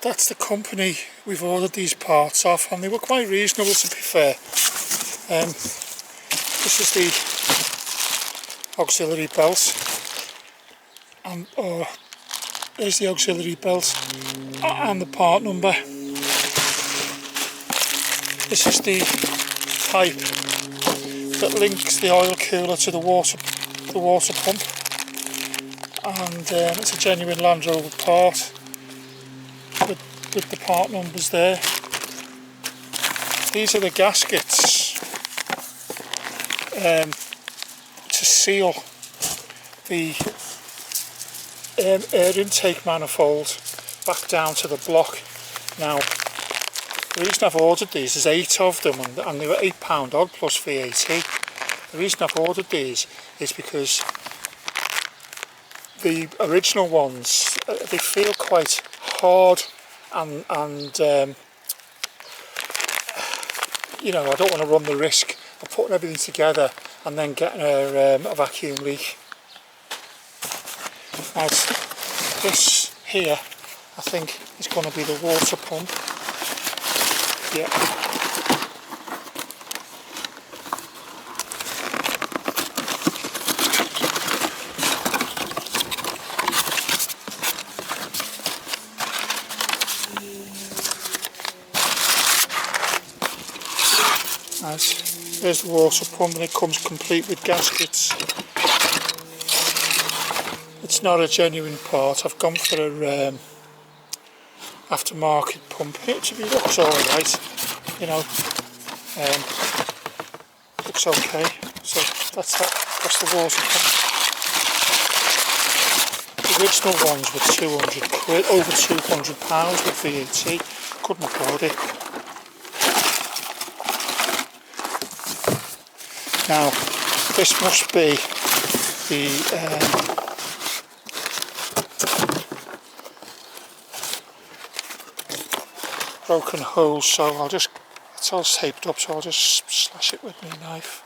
that's the company we've ordered these parts off, and they were quite reasonable, to be fair. This is the auxiliary belt, and there's the auxiliary belt and the part number. This is the pipe that links the oil cooler to the water pump, and it's a genuine Land Rover part with the part numbers there. These are the gaskets to seal the air intake manifold back down to the block. Now, the reason I've ordered these is 8 of them, and they were £8 odd plus VAT. The reason I've ordered these is because the original ones, they feel quite hard, and you know, I don't want to run the risk of putting everything together and then getting a vacuum leak. Now, this here, I think, is going to be the water pump. Yeah. There's the water pump, and it comes complete with gaskets. It's not a genuine part. I've gone for a aftermarket pump. It looks alright, you know. Looks okay. So that's the water pump. The original ones were £200, over £200 with VAT. Couldn't afford it. Now, this must be the broken hole, so it's all taped up, so I'll just slash it with my knife.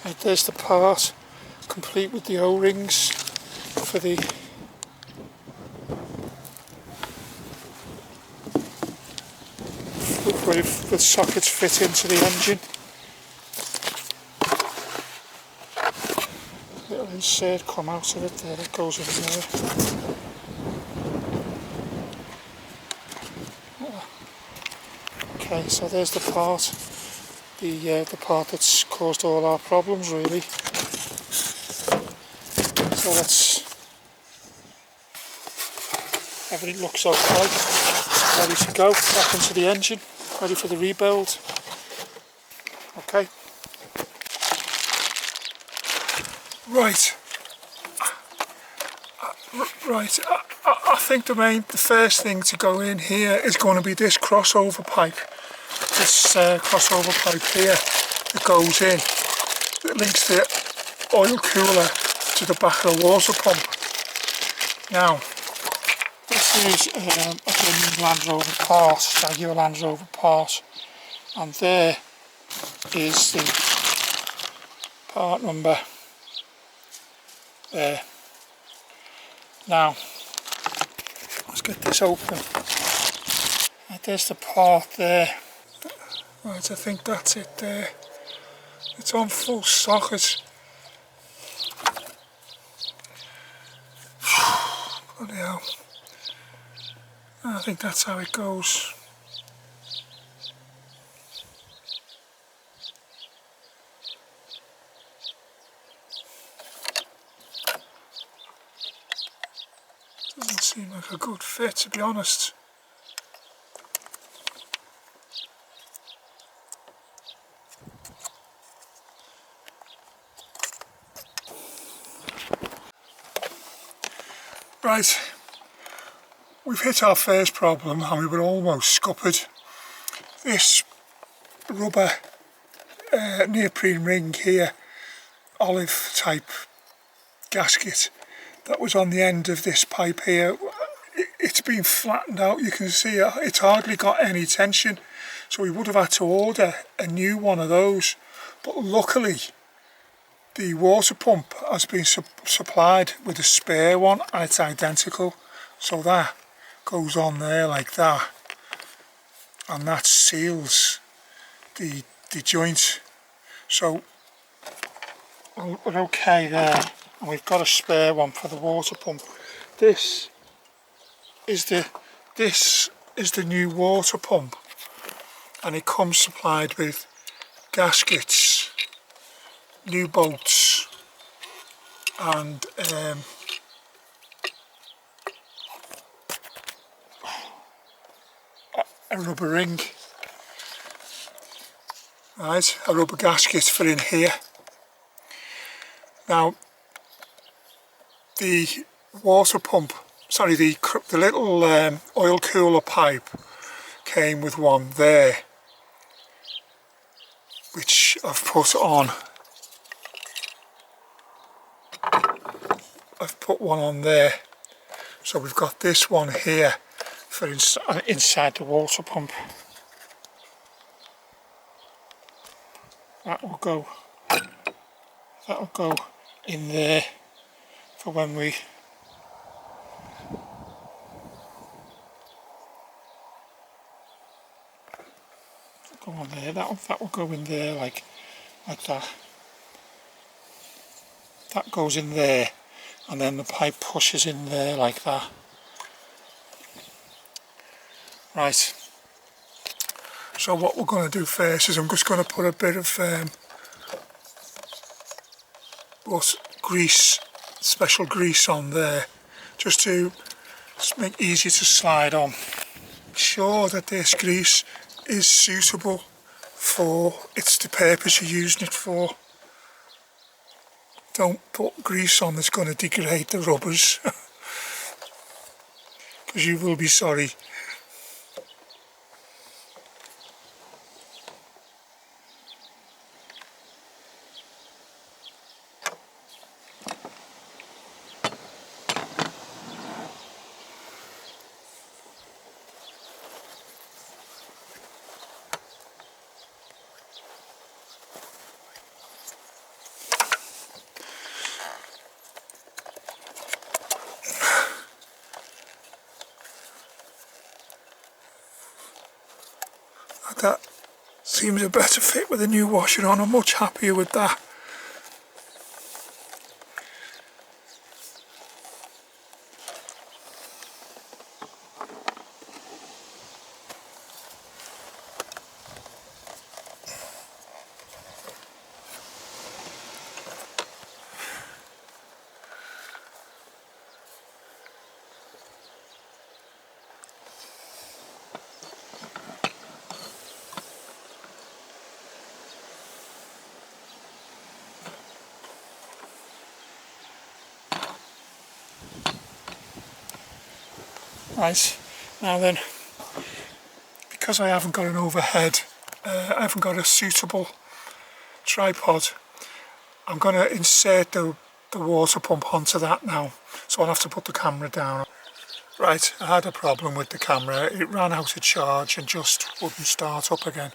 Right, there's the part, complete with the O-rings for the where the sockets fit into the engine. Little insert come out of it there, that goes in there. Okay, so there's the part, the part that's caused all our problems, really. So everything looks okay, ready to go, back into the engine, ready for the rebuild. Okay. Right. I think the first thing to go in here is going to be this crossover pipe. This crossover pipe here that goes in, that links the oil cooler to the back of the water pump. Now, this is a genuine Land Rover part, Jaguar Land Rover part, and there is the part number there. Now, let's get this open. There's the part there. Right, I think that's it there. It's on full socket. Bloody hell. I think that's how it goes. Doesn't seem like a good fit, to be honest. Right, we've hit our first problem and we were almost scuppered. This rubber neoprene ring here, olive type gasket that was on the end of this pipe here, it's been flattened out. You can see it's hardly got any tension, so we would have had to order a new one of those, but luckily the water pump has been supplied with a spare one and it's identical, so that goes on there like that, and that seals the joint, so we're okay there. And we've got a spare one for the water pump. This is the new water pump, and it comes supplied with gaskets, new bolts, and a rubber ring, right, a rubber gasket for in here. Now the water pump, sorry, the little oil cooler pipe came with one there, which I've put on. I've put one on there, so we've got this one here for inside the water pump. That will go in there for when we go on there. That will go in there like that. That goes in there, and then the pipe pushes in there like that. Right. So what we're going to do first is I'm just going to put a bit of grease, special grease on there, just to make it easier to slide on. Sure that this grease is suitable for the purpose you're using it for. Don't put grease on that's going to degrade the rubbers, because you will be sorry. That seems a better fit with the new washer on. I'm much happier with that. Right, now then, because I haven't got an overhead, I haven't got a suitable tripod, I'm going to insert the water pump onto that now, so I'll have to put the camera down. Right, I had a problem with the camera. It ran out of charge and just wouldn't start up again.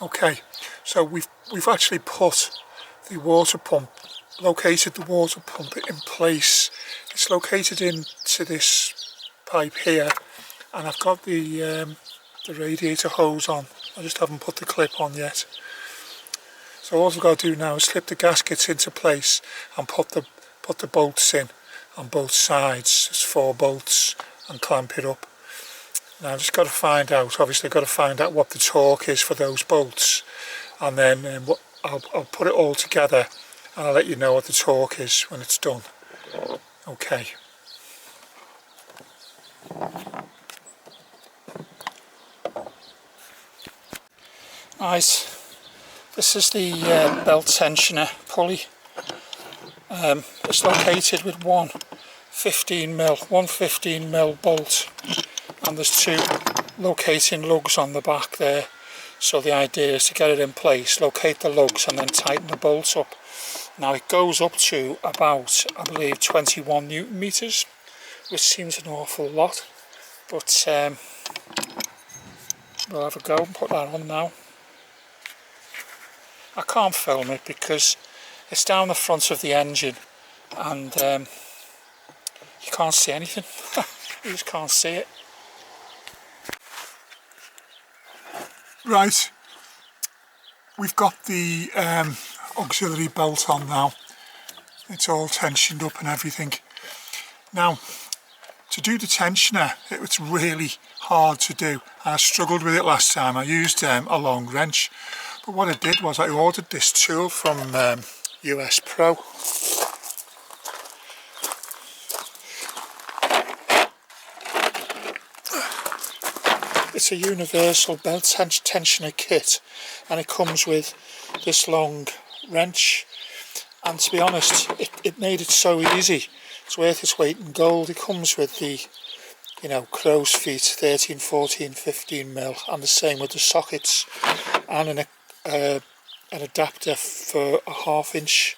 Okay, so we've actually put the water pump, located the water pump in place. It's located into this pipe here, and I've got the radiator hose on. I just haven't put the clip on yet. So all I've got to do now is slip the gaskets into place and put the bolts in on both sides. There's 4 bolts, and clamp it up. Now I've just got to find out, obviously got to find out what the torque is for those bolts, and then I'll put it all together and I'll let you know what the torque is when it's done. Okay. Right, this is the belt tensioner pulley. It's located with one 15mm bolt, and there's 2 locating lugs on the back there. So the idea is to get it in place, locate the lugs, and then tighten the bolts up. Now it goes up to about, I believe, 21 Newton meters, which seems an awful lot. But we'll have a go and put that on now. I can't film it because it's down the front of the engine and you can't see anything. You just can't see it. Right, we've got the auxiliary belt on now. It's all tensioned up and everything. Now, to do the tensioner, it was really hard to do. I struggled with it last time. I used a long wrench, but what I did was I ordered this tool from US Pro. It's a universal belt tensioner kit, and it comes with this long wrench, and to be honest, it made it so easy. It's worth its weight in gold. It comes with the, you know, crow's feet 13, 14, 15 mil, and the same with the sockets, and an adapter for a 1/2 inch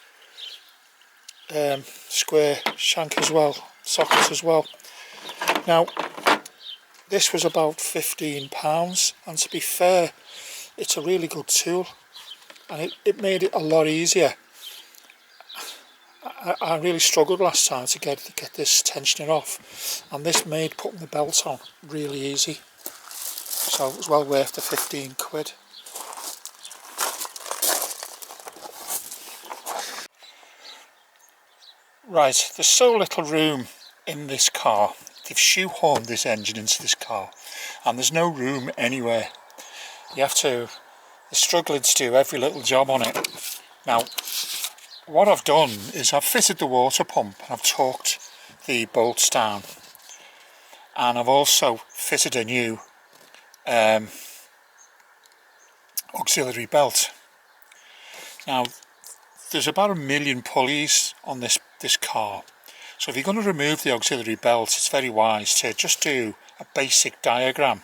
square shank as well, socket as well. Now, this was about £15, and to be fair, it's a really good tool, and it made it a lot easier. I really struggled last time to get this tensioner off, and this made putting the belt on really easy. So it was well worth the 15 quid. Right, there's so little room in this car. They've shoehorned this engine into this car, and there's no room anywhere. They're struggling to do every little job on it. Now, what I've done is I've fitted the water pump, and I've torqued the bolts down, and I've also fitted a new auxiliary belt. Now, there's about 1 million pulleys on this car, so if you're going to remove the auxiliary belt, it's very wise to just do a basic diagram.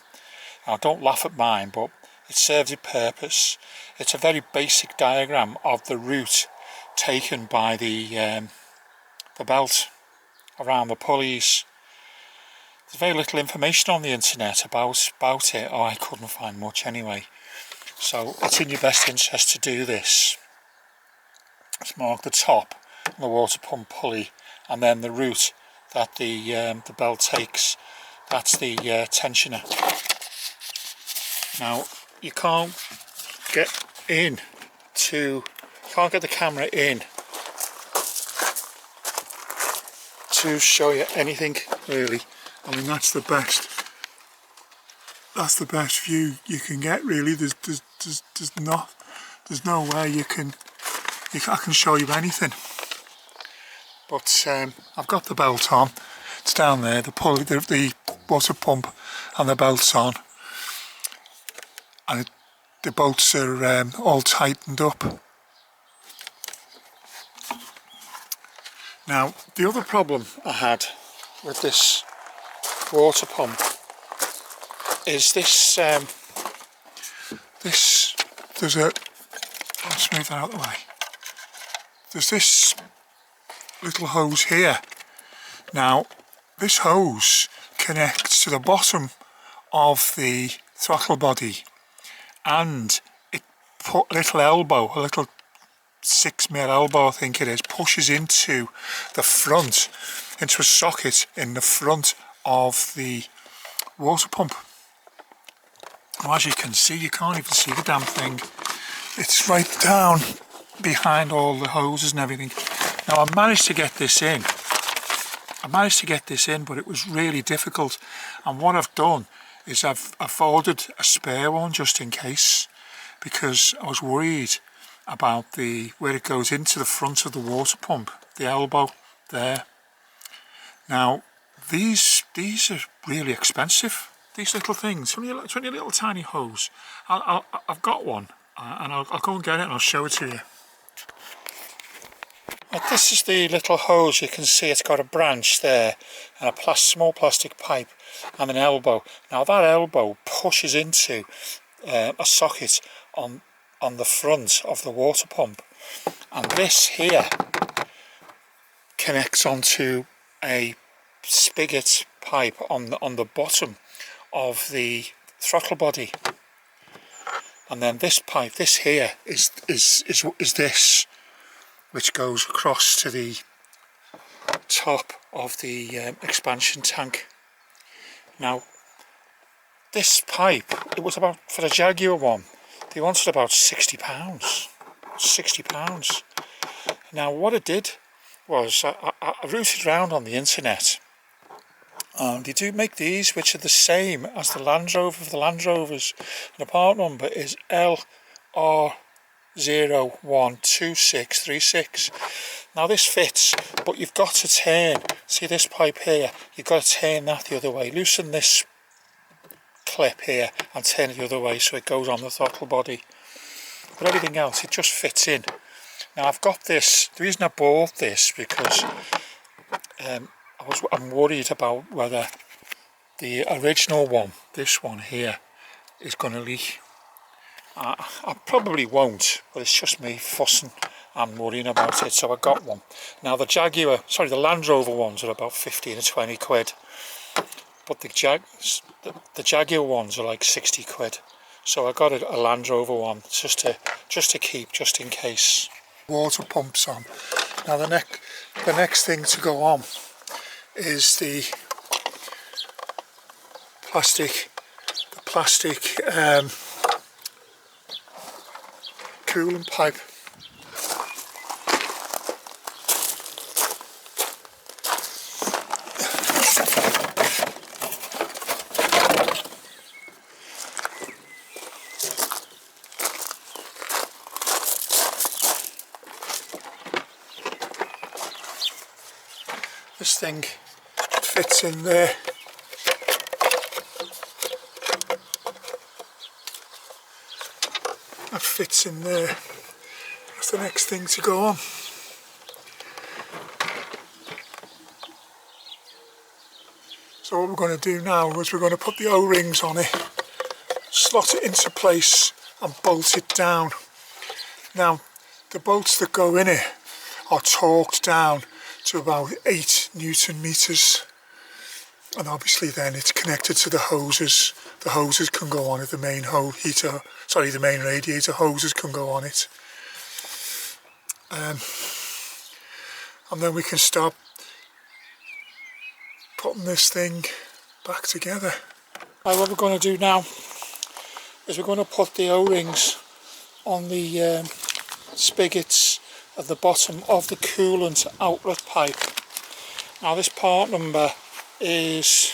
Now, don't laugh at mine, but it serves a purpose. It's a very basic diagram of the route taken by the belt around the pulleys. There's very little information on the internet about it, or I couldn't find much anyway. So it's in your best interest to do this. Let's mark the top of the water pump pulley, and then the route that the belt takes. That's the tensioner. Now, you can't get the camera in to show you anything really. I mean, that's the best view you can get really. There's no way I can show you anything. But I've got the belt on. It's down there, the water pump and the belt's on, and the bolts are all tightened up. Now, the other problem I had with this water pump is this, let's move that out of the way. There's this little hose here. Now, this hose connects to the bottom of the throttle body, and it put a little 6 mil elbow, I think it is, pushes into the front, into a socket in the front of the water pump. Well, as you can see, you can't even see the damn thing. It's right down behind all the hoses and everything. Now, I managed to get this in. But it was really difficult. And what I've done is I've ordered a spare one just in case, because I was worried about where it goes into the front of the water pump, the elbow there. Now, these are really expensive. These little things, it's only a little tiny hose. I've got one, and I'll go and get it and I'll show it to you. Now, this is the little hose. You can see it's got a branch there and a small plastic pipe and an elbow. Now, that elbow pushes into a socket on the front of the water pump, and this here connects onto a spigot pipe on the bottom of the throttle body, and then this pipe, this here, is this, which goes across to the top of the expansion tank. Now this pipe, it was about, for the Jaguar one, they wanted about £60. £60. Now what I did was I rooted around on the internet, and they do make these which are the same as the Land Rover for the Land Rovers, and the part number is LR012636. Now this fits, but you've got to turn, see this pipe here, you've got to turn that the other way, loosen this clip here and turn it the other way so it goes on the throttle body, but everything else, it just fits in. Now I've got this, the reason I bought this, because I'm worried about whether the original one, this one here, is going to leak. I probably won't, but it's just me fussing and worrying about it, so I got one. Now the Land Rover ones are about 15 or 20 quid, but the Jaguar ones are like 60 quid. So I got a Land Rover one just to keep, just in case. Water pumps on. Now the next thing to go on is the plastic coolant pipe. This thing fits in there. That fits in there. That's the next thing to go on. So what we're going to do now is we're going to put the O-rings on it, slot it into place and bolt it down. Now the bolts that go in it are torqued down to about 8 Newton meters, and obviously then it's connected to the hoses. The hoses can go on it, the main radiator hoses can go on it, and then we can start putting this thing back together. Right, what we're going to do now is we're going to put the O-rings on the spigots at the bottom of the coolant outlet pipe. Now this part number is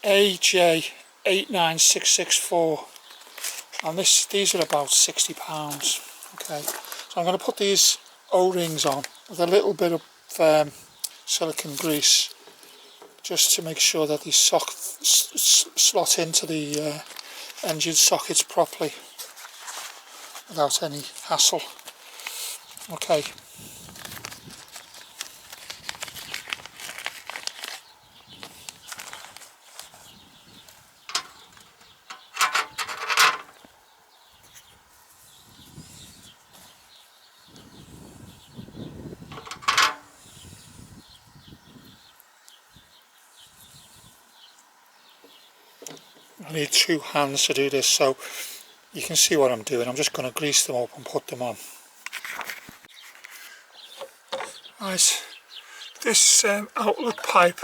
AJ89664, and these are about £60. Okay, so I'm going to put these O-rings on with a little bit of silicone grease, just to make sure that these slot into the engine sockets properly without any hassle. Okay. I need 2 hands to do this, so you can see what I'm doing. I'm just going to grease them up and put them on. Right, this outlet pipe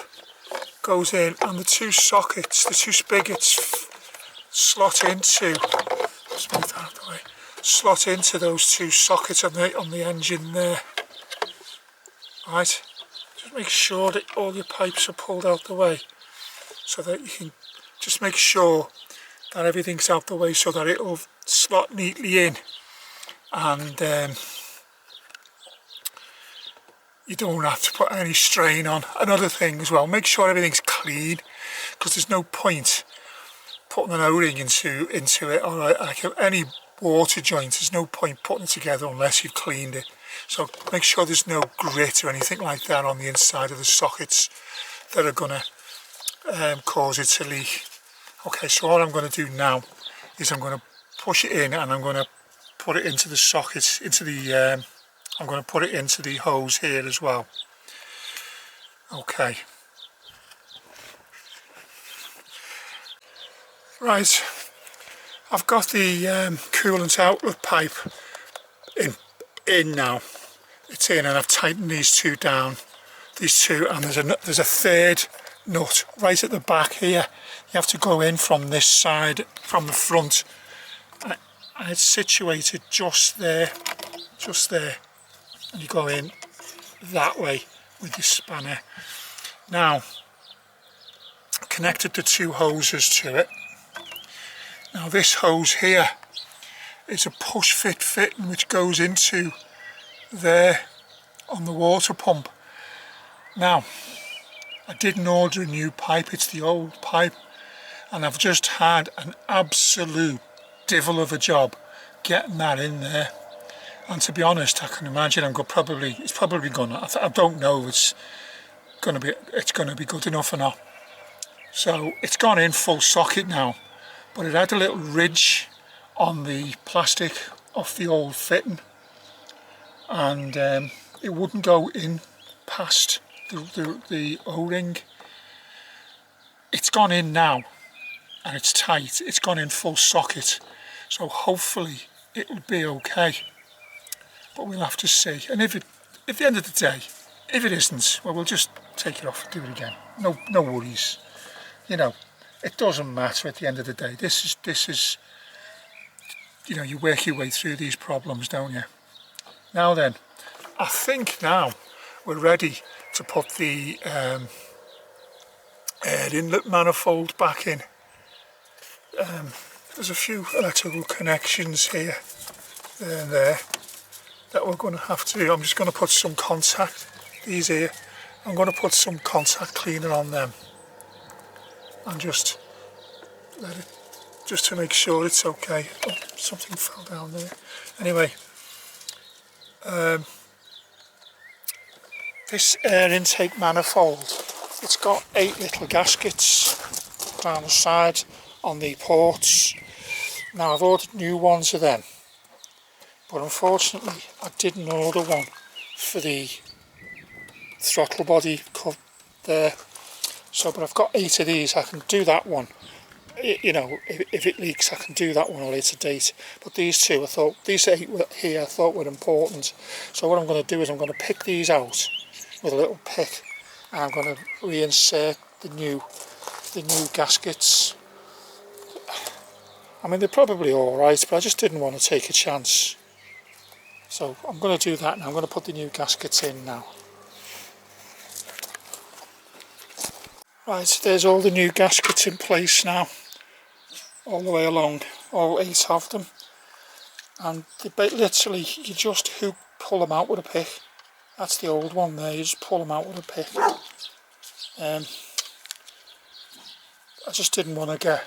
goes in, and the 2 sockets, the 2 spigots slot into, let's move that out of the way, slot into those 2 sockets on the engine there. Right, just make sure that all your pipes are pulled out the way, so that you can just make sure that everything's out the way so that it'll slot neatly in, and you don't have to put any strain on. Another thing as well, make sure everything's clean, because there's no point putting an O-ring into it, or like any water joint, there's no point putting it together unless you've cleaned it. So make sure there's no grit or anything like that on the inside of the sockets that are going to cause it to leak. Okay, so all I'm going to do now is I'm going to push it in, and I'm going to put it into the sockets, I'm going to put it into the hose here as well. Okay. Right, I've got the coolant outlet pipe in now. It's in, and I've tightened these two down. These two, and there's a third nut right at the back here. You have to go in from this side, from the front, and it's situated just there, and you go in that way with your spanner. Now, connected the two hoses to it. Now this hose here is a push fit fitting which goes into there on the water pump. Now, I didn't order a new pipe, it's the old pipe, and I've just had an absolute devil of a job getting that in there. And to be honest, I can imagine it's probably gonna, I don't know if it's gonna be good enough or not. So it's gone in full socket now, but it had a little ridge on the plastic of the old fitting, and it wouldn't go in past the O-ring. It's gone in now and it's tight, it's gone in full socket, so hopefully it'll be okay, but we'll have to see. And if at the end of the day, if it isn't, well, we'll just take it off and do it again. No worries, you know, it doesn't matter at the end of the day. This is you know, you work your way through these problems, don't you? Now then, I think now we're ready to put the air inlet manifold back in. There's a few electrical connections here, there and there, that we're going to have to, I'm just going to put some contact, these here, I'm going to put some contact cleaner on them and just let it, just to make sure it's okay. Oh, something fell down there. Anyway, this air intake manifold, it's got 8 little gaskets down the side on the ports. Now I've ordered new ones of them, but unfortunately I didn't order one for the throttle body cup there. So, but I've got 8 of these. I can do that one. You know, if it leaks, I can do that one at a later date. But these two, I thought, these 8 here, I thought were important. So what I'm going to do is I'm going to pick these out with a little pick, and I'm going to reinsert the new gaskets. I mean, they're probably all right, but I just didn't want to take a chance. So I'm going to do that now. I'm going to put the new gaskets in now. Right, there's all the new gaskets in place now, all the way along, all 8 of them, and literally you just pull them out with a pick. That's the old one there, you just pull them out with a pick. I just didn't want to get,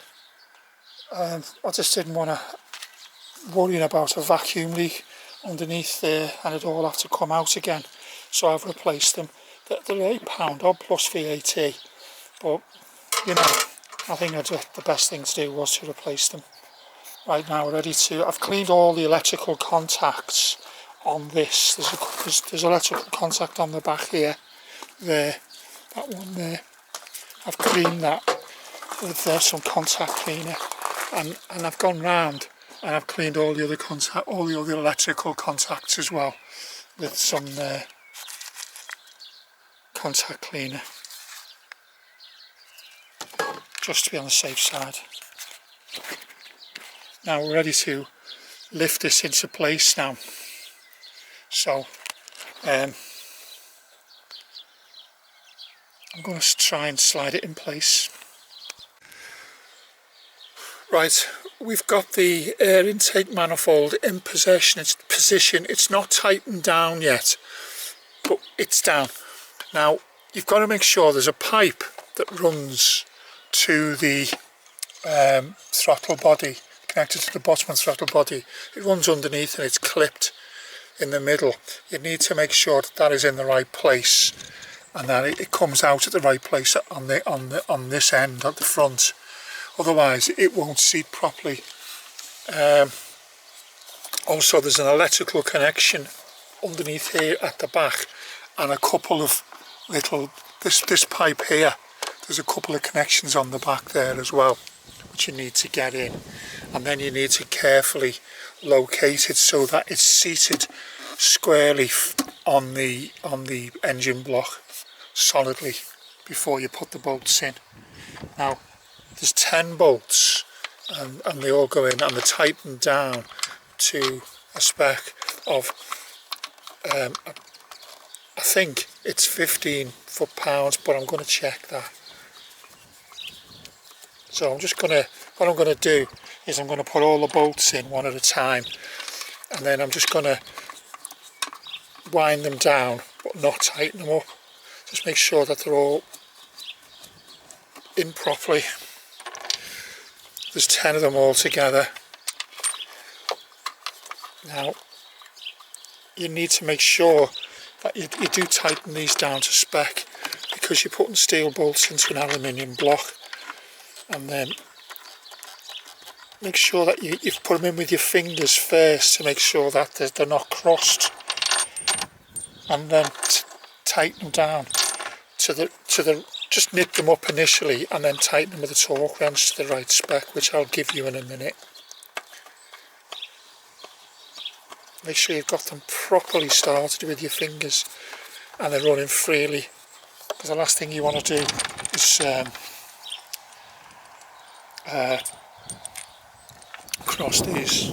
worrying about a vacuum leak underneath there and it all have to come out again. So I've replaced them. They're £8 odd plus VAT. But, you know, I think the best thing to do was to replace them. Right now we're ready to, I've cleaned all the electrical contacts on this. There's electrical contact on the back here, there, that one there. I've cleaned that with some contact cleaner, and I've gone round and I've cleaned all the other electrical contacts as well with some contact cleaner, just to be on the safe side. Now we're ready to lift this into place now. So I'm going to try and slide it in place. Right, we've got the air intake manifold in position. It's not tightened down yet, but it's down. Now you've got to make sure there's a pipe that runs to the throttle body, connected to the bottom of the throttle body. It runs underneath and it's clipped in the middle. You need to make sure that is in the right place and that it comes out at the right place on this end at the front. Otherwise it won't seat properly. Also there's an electrical connection underneath here at the back and a couple of little this pipe here, there's a couple of connections on the back there as well, which you need to get in, and then you need to carefully locate it so that it's seated squarely on the engine block solidly before you put the bolts in. Now there's 10 bolts and they all go in, and they're tightened down to a spec of I think it's 15 foot-pounds, but I'm going to check that. So what I'm going to do is I'm going to put all the bolts in one at a time, and then I'm just going to wind them down but not tighten them up. Just make sure that they're all in properly. There's 10 of them all together. Now you need to make sure that you do tighten these down to spec, because you're putting steel bolts into an aluminium block, and then make sure that you put them in with your fingers first to make sure that they're not crossed, and then tighten them down to the just nip them up initially and then tighten them with a torque wrench to the right spec, which I'll give you in a minute. Make sure you've got them properly started with your fingers and they're running freely, because the last thing you want to do is cross these.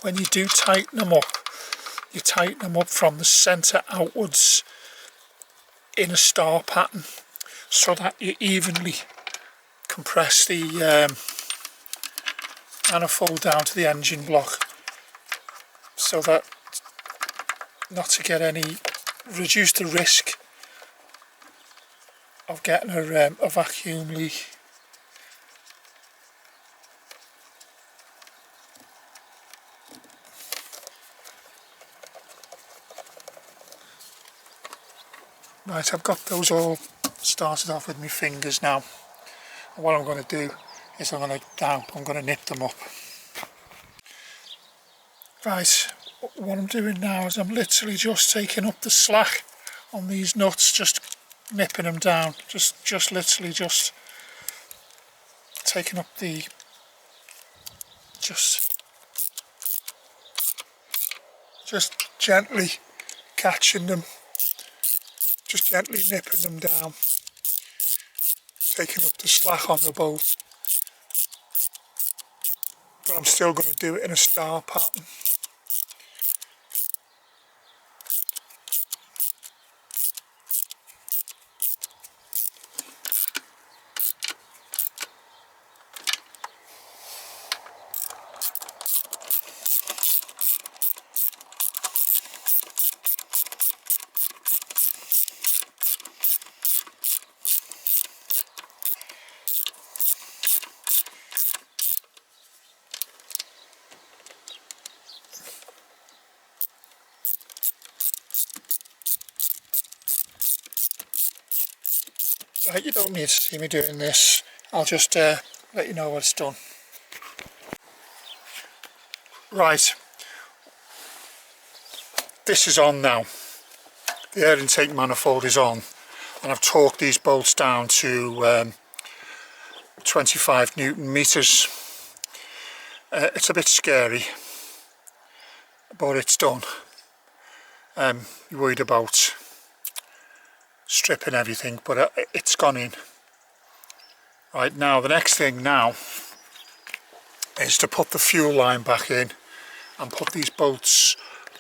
When you do tighten them up, you tighten them up from the centre outwards in a star pattern, so that you evenly compress the manifold down to the engine block, so that not to get any, reduce the risk of getting a vacuum leak. Right, I've got those all started off with my fingers now. And what I'm going to do is I'm going to nip them up. Right, what I'm doing now is I'm literally just taking up the slack on these nuts, just nipping them down, just literally just taking up the, just gently catching them. Just gently nipping them down, taking up the slack on the bolt, but I'm still going to do it in a star pattern. Right, you don't need to see me doing this, I'll just let you know when it's done. Right, this is on now. The air intake manifold is on, and I've torqued these bolts down to 25 Newton meters. It's a bit scary, but it's done. You're worried about stripping everything, but it's gone in. Right, now the next thing now is to put the fuel line back in and put these bolts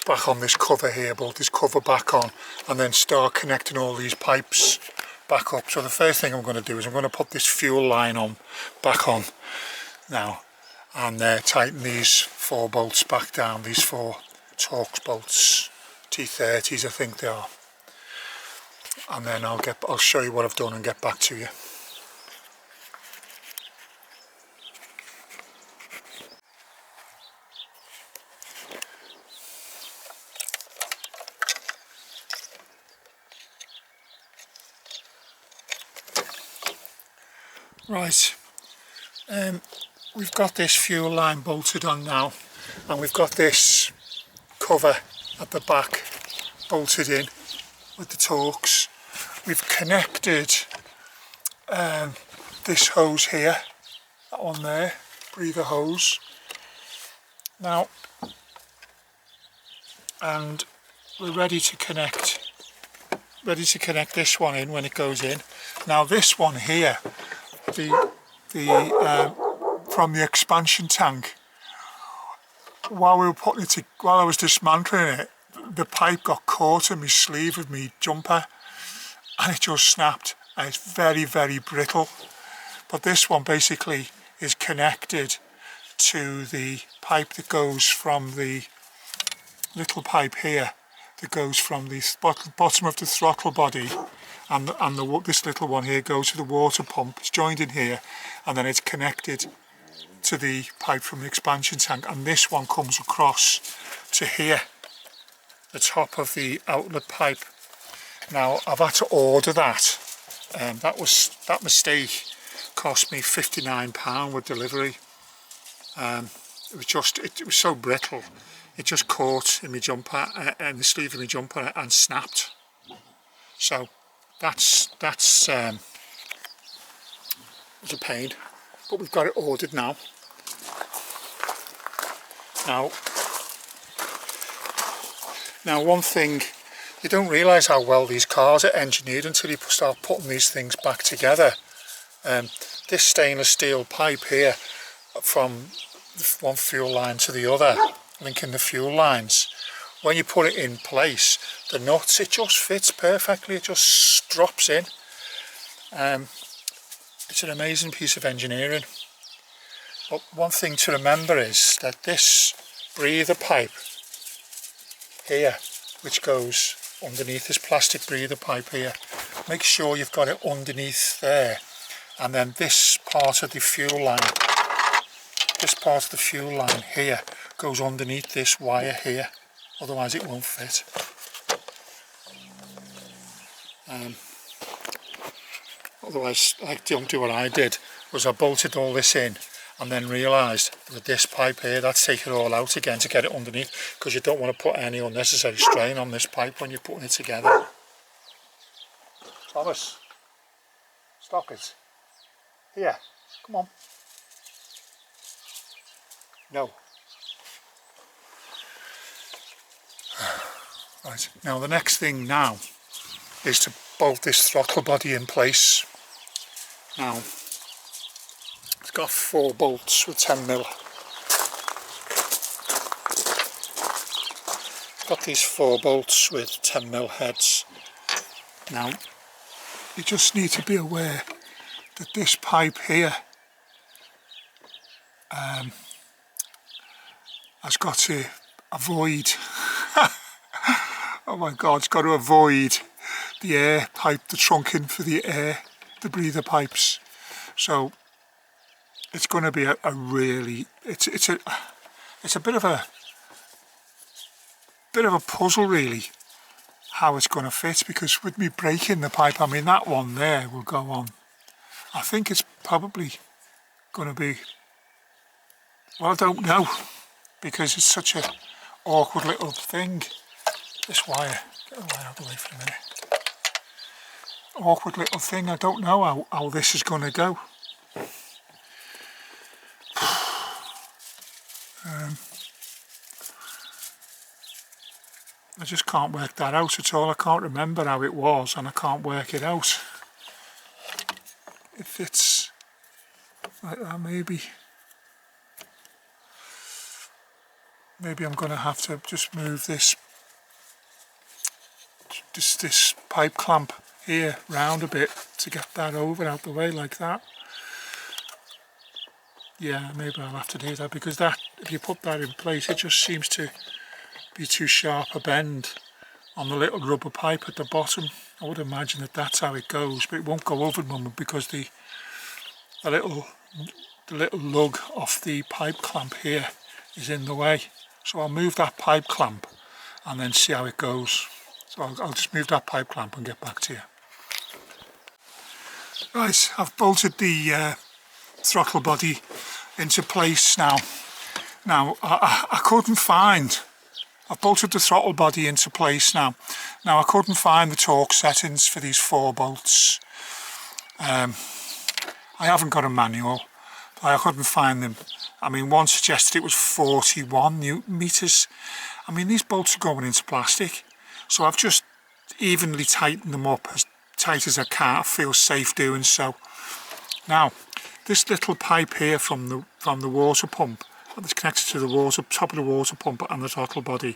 back on this cover here, bolt this cover back on, and then start connecting all these pipes back up. So the first thing I'm going to do is I'm going to put this fuel line back on now, and tighten these 4 bolts back down, these 4 Torx bolts, T30s I think they are, and then I'll show you what I've done and get back to you. Right, we've got this fuel line bolted on now, and we've got this cover at the back bolted in with the Torx. We've connected this hose here, that one there, breather hose. Now, and we're ready to connect this one in when it goes in. Now this one here, from the expansion tank, while I was dismantling it, the pipe got caught in my sleeve of my jumper and it just snapped, and it's very, very brittle. But this one basically is connected to the pipe that goes from the little pipe here that goes from the bottom of the throttle body, and this little one here goes to the water pump. It's joined in here, and then it's connected to the pipe from the expansion tank, and this one comes across to here, the top of the outlet pipe. Now I've had to order that, that mistake cost me £59 with delivery. It was so brittle, it just caught in my jumper and the sleeve of my jumper and snapped. So that's was a pain, but we've got it ordered now. Now one thing, you don't realise how well these cars are engineered until you start putting these things back together. This stainless steel pipe here from one fuel line to the other, linking the fuel lines, when you put it in place, the nuts, it just fits perfectly, it just drops in. It's an amazing piece of engineering. But one thing to remember is that this breather pipe here, which goes underneath this plastic breather pipe here, make sure you've got it underneath there, and then this part of the fuel line, here goes underneath this wire here, otherwise it won't fit. Otherwise, don't do what I did, was I bolted all this in and then realised with this pipe here, that's take it all out again to get it underneath, because you don't want to put any unnecessary strain on this pipe when you're putting it together. Thomas, stop it. Here, come on. No. Right, now the next thing now is to bolt this throttle body in place. Now, it's got 4 bolts with 10mm. Got these 4 bolts with 10mm heads. Now, you just need to be aware that this pipe here has got to avoid oh my god, it's got to avoid the air pipe, the trunking for the air, the breather pipes. So it's going to be a really, it's a bit of a puzzle really, how it's going to fit, because with me breaking the pipe, I mean that one there will go on. I think it's probably going to be, well, I don't know, because it's such a awkward little thing. This wire, get the wire out of the way for a minute. Awkward little thing, I don't know how this is going to go. I just can't work that out at all. I can't remember how it was and I can't work it out. It fits like that maybe. Maybe I'm going to have to just move this pipe clamp here round a bit to get that over out the way like that. Yeah, maybe I'll have to do that, because that, if you put that in place, it just seems to be too sharp a bend on the little rubber pipe at the bottom. I would imagine that that's how it goes, but it won't go over the moment because the little lug off the pipe clamp here is in the way. So I'll move that pipe clamp and then see how it goes. So I'll just move that pipe clamp and get back to you. Right, I've bolted the throttle body into place now. Now I couldn't find, I've bolted the throttle body into place now. Now I couldn't find the torque settings for these 4 bolts. I haven't got a manual, but I couldn't find them. I mean, one suggested it was 41 Newton meters. I mean, these bolts are going into plastic, so I've just evenly tightened them up as tight as I can. I feel safe doing so. Now, this little pipe here from the water pump that's connected to the top of the water pump and the throttle body,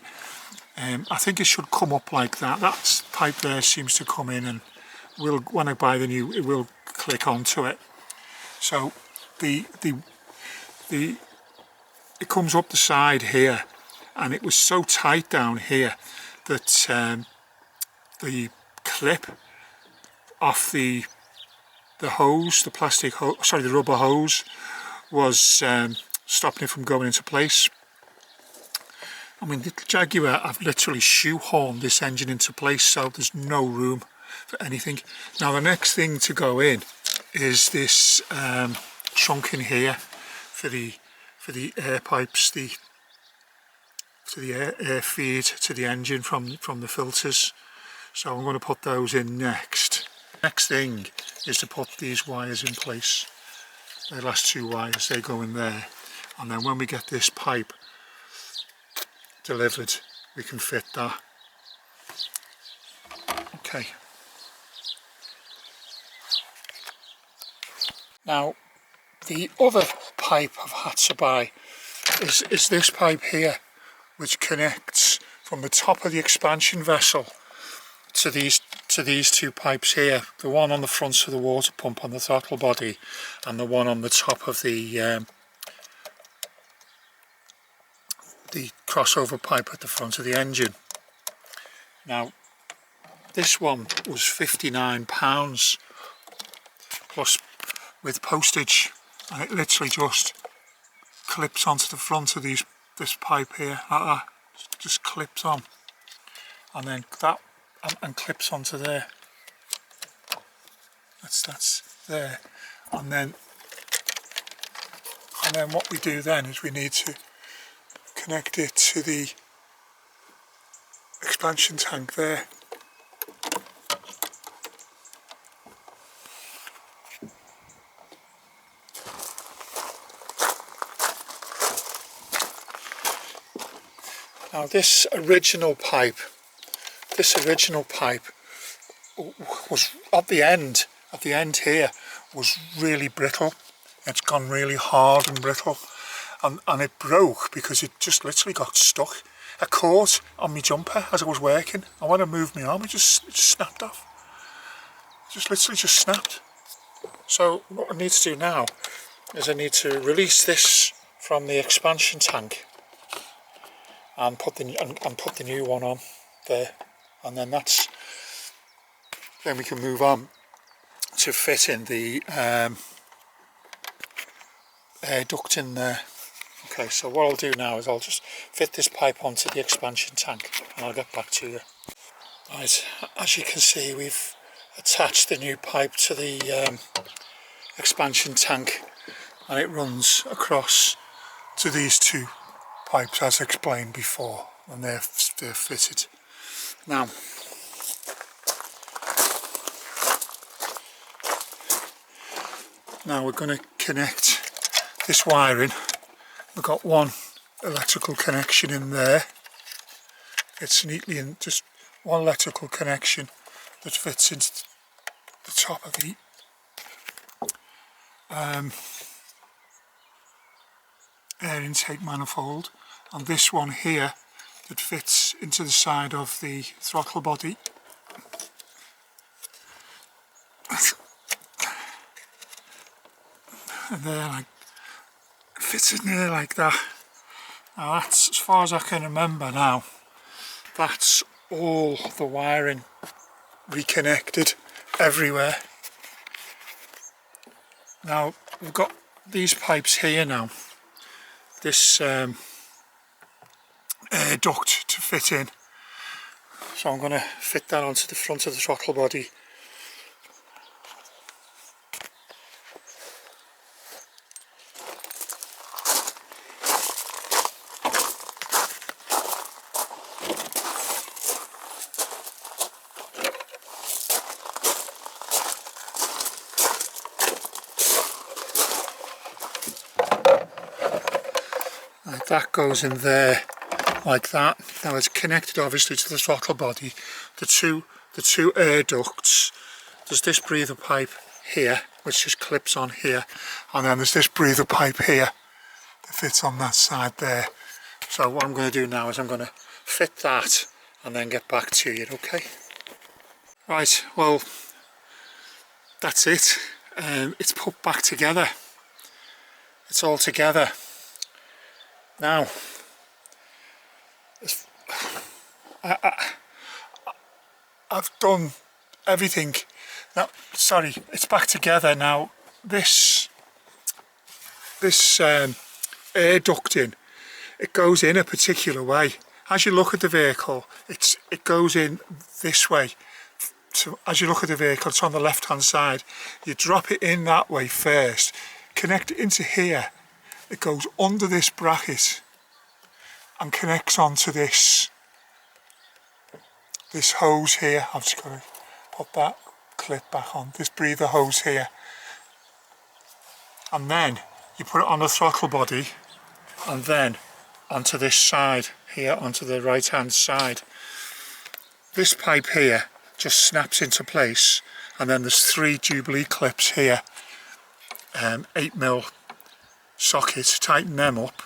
I think it should come up like that. That pipe there seems to come in, and when I buy the new, it will click onto it. So it comes up the side here, and it was so tight down here that the clip off the hose, the plastic hose, sorry, the rubber hose, was stopping it from going into place. I mean, the Jaguar, I've literally shoehorned this engine into place, so there's no room for anything. Now the next thing to go in is this trunk in here for the air pipes, for the air feed to the engine from the filters. So I'm going to put those in next. Next thing is to put these wires in place. The last 2 wires, they go in there, and then when we get this pipe delivered, we can fit that. Okay. Now, the other pipe I've had to buy is this pipe here, which connects from the top of the expansion vessel to these 2 pipes here. The one on the front of the water pump on the throttle body, and the one on the top of the crossover pipe at the front of the engine. Now, this one was £59 plus with postage, and it literally just clips onto the front of this pipe here like that. Just clips on, and then that and clips onto there. That's there, and then what we do then is we need to connect it to the expansion tank there. Now this original pipe was at the end here was really brittle. It's gone really hard and brittle, and it broke because it just literally got stuck. It caught on my jumper as I was working, and when I moved my arm, it just snapped off. It literally just snapped. So what I need to do now is I need to release this from the expansion tank and put the new one on there, and then we can move on to fit in the air duct in there. Okay, so what I'll do now is I'll just fit this pipe onto the expansion tank, and I'll get back to you. Right, as you can see, we've attached the new pipe to the expansion tank, and it runs across to these 2 pipes as explained before, and they're fitted. Now, we're going to connect this wiring. We've got one electrical connection in there. It's neatly in, just one electrical connection that fits into the top of the air intake manifold, and this one here that fits into the side of the throttle body. And there, like, it fits in there like that. Now that's as far as I can remember now. that's all the wiring reconnected everywhere. Now we've got these pipes here now, this air duct to fit in, so I'm going to fit that onto the front of the throttle body. That goes in there like that. Now it's connected obviously to the throttle body. The two air ducts. There's this breather pipe here which just clips on here, and then there's this breather pipe here that fits on that side there. So what I'm going to do now is I'm going to fit that and then get back to you, okay? Right, well that's it. It's put back together. It's all together. Now, I've done everything. Now, sorry, it's back together now. This air ducting, it goes in a particular way. As you look at the vehicle, it goes in this way. So as you look at the vehicle, it's on the left hand side. You drop it in that way first, connect it into here. It goes under this bracket and connects onto this hose here. I've just got to put that clip back on, this breather hose here. And then you put it on the throttle body and then onto this side here, onto the right hand side. This pipe here just snaps into place, and then there's 3 Jubilee clips here, 8mm sockets, tighten them up,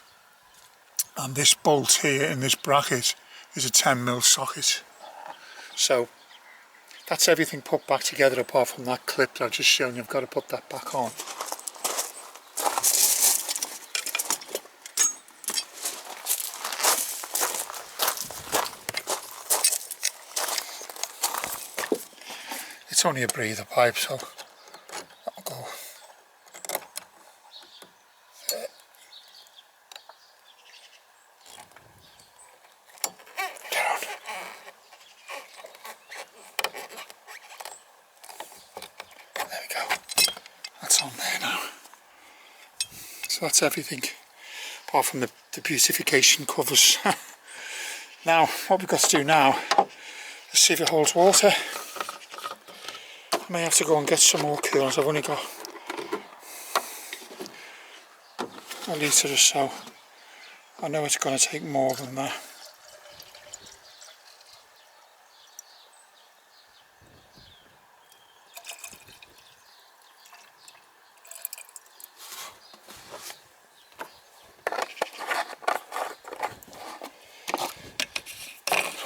and this bolt here in this bracket is a 10mm socket. So that's everything put back together apart from that clip that I've just shown you. I've got to put that back on. It's only a breather pipe, so that'll go. So that's everything apart from the beautification covers. Now what we've got to do now is see if it holds water. I may have to go and get some more coolant. I've only got a litre or so. I know it's going to take more than that.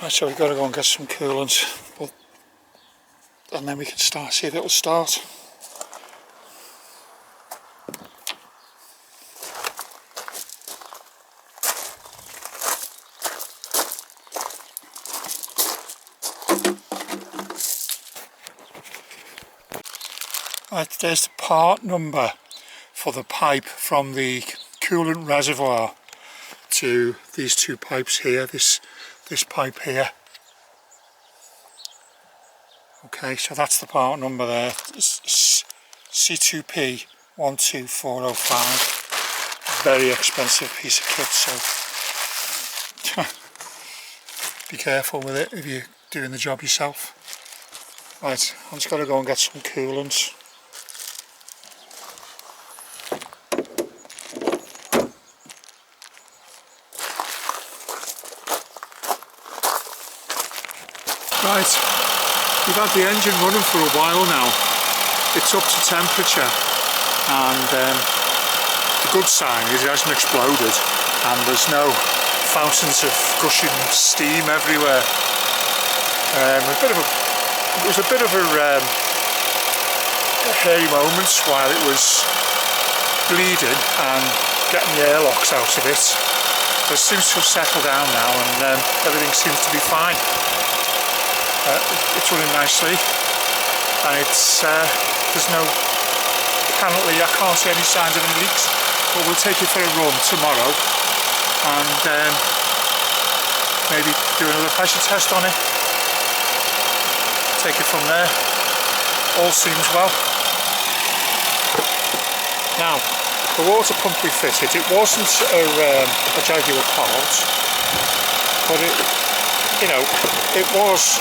Right, so we've got to go and get some coolant, and then we can see if it'll start. Right, there's the part number for the pipe from the coolant reservoir to these 2 pipes here, this pipe here. Okay, so that's the part number there. It's C2P 12405. Very expensive piece of kit, so be careful with it if you're doing the job yourself. Right, I'm just going to go and get some coolant. Right, we've had the engine running for a while now. It's up to temperature, and the good sign is it hasn't exploded and there's no fountains of gushing steam everywhere. It was a bit of a hairy moments while it was bleeding and getting the airlocks out of it. But it seems to have settled down now, and everything seems to be fine. It's running nicely, and it's there's no, apparently I can't see any signs of any leaks, but we'll take it for a run tomorrow and maybe do another pressure test on it, take it from there. All seems well. Now, the water pump we fitted, it wasn't a Jaguar part, but it, you know, it was,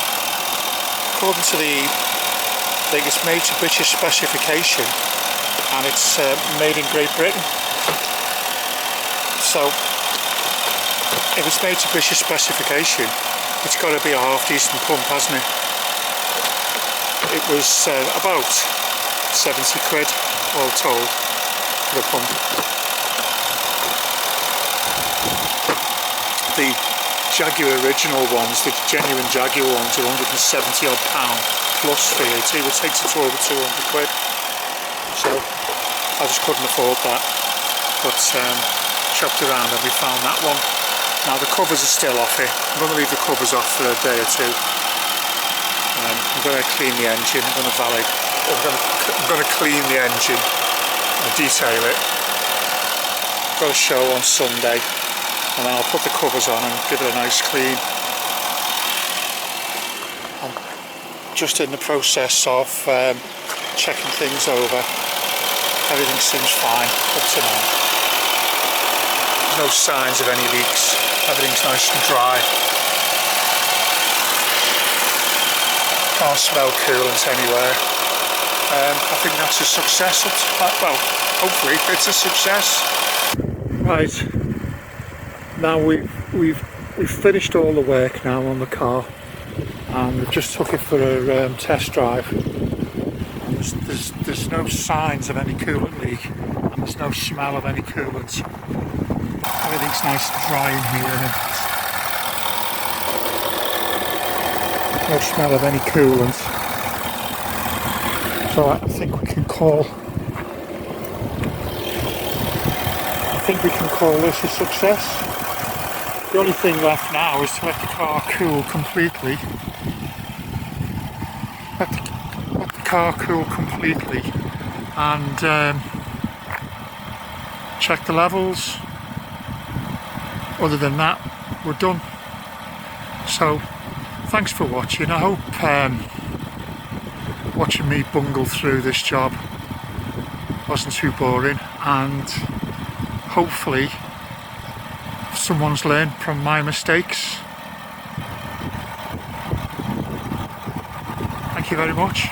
according to the latest Mitsubishi specification, and it's made in Great Britain. So, if it's Mitsubishi specification, it's got to be a half decent pump, hasn't it? It was about 70 quid all told for the pump. The Jaguar original ones, the genuine Jaguar ones, are 170 odd pound plus VAT, which takes it to over 200 quid. So I just couldn't afford that, but shopped around and we found that one. Now the covers are still off it. I'm going to leave the covers off for a day or two. I'm going to clean the engine. I'm going to clean the engine and detail it. I've got a show on Sunday, and then I'll put the covers on and give it a nice clean. I'm just in the process of checking things over. Everything seems fine up to now. No signs of any leaks. Everything's nice and dry. Can't smell coolant anywhere. I think that's a success. Well, hopefully it's a success. Right. Now we've finished all the work now on the car, and we've just took it for a test drive. And there's no signs of any coolant leak, and there's no smell of any coolant. Everything's nice and dry in here, and no smell of any coolant. So I think we can call this a success. The only thing left now is to let the car cool completely. Let the car cool completely and check the levels. Other than that, we're done. So thanks for watching. I hope watching me bungle through this job wasn't too boring, and hopefully someone's learned from my mistakes. Thank you very much.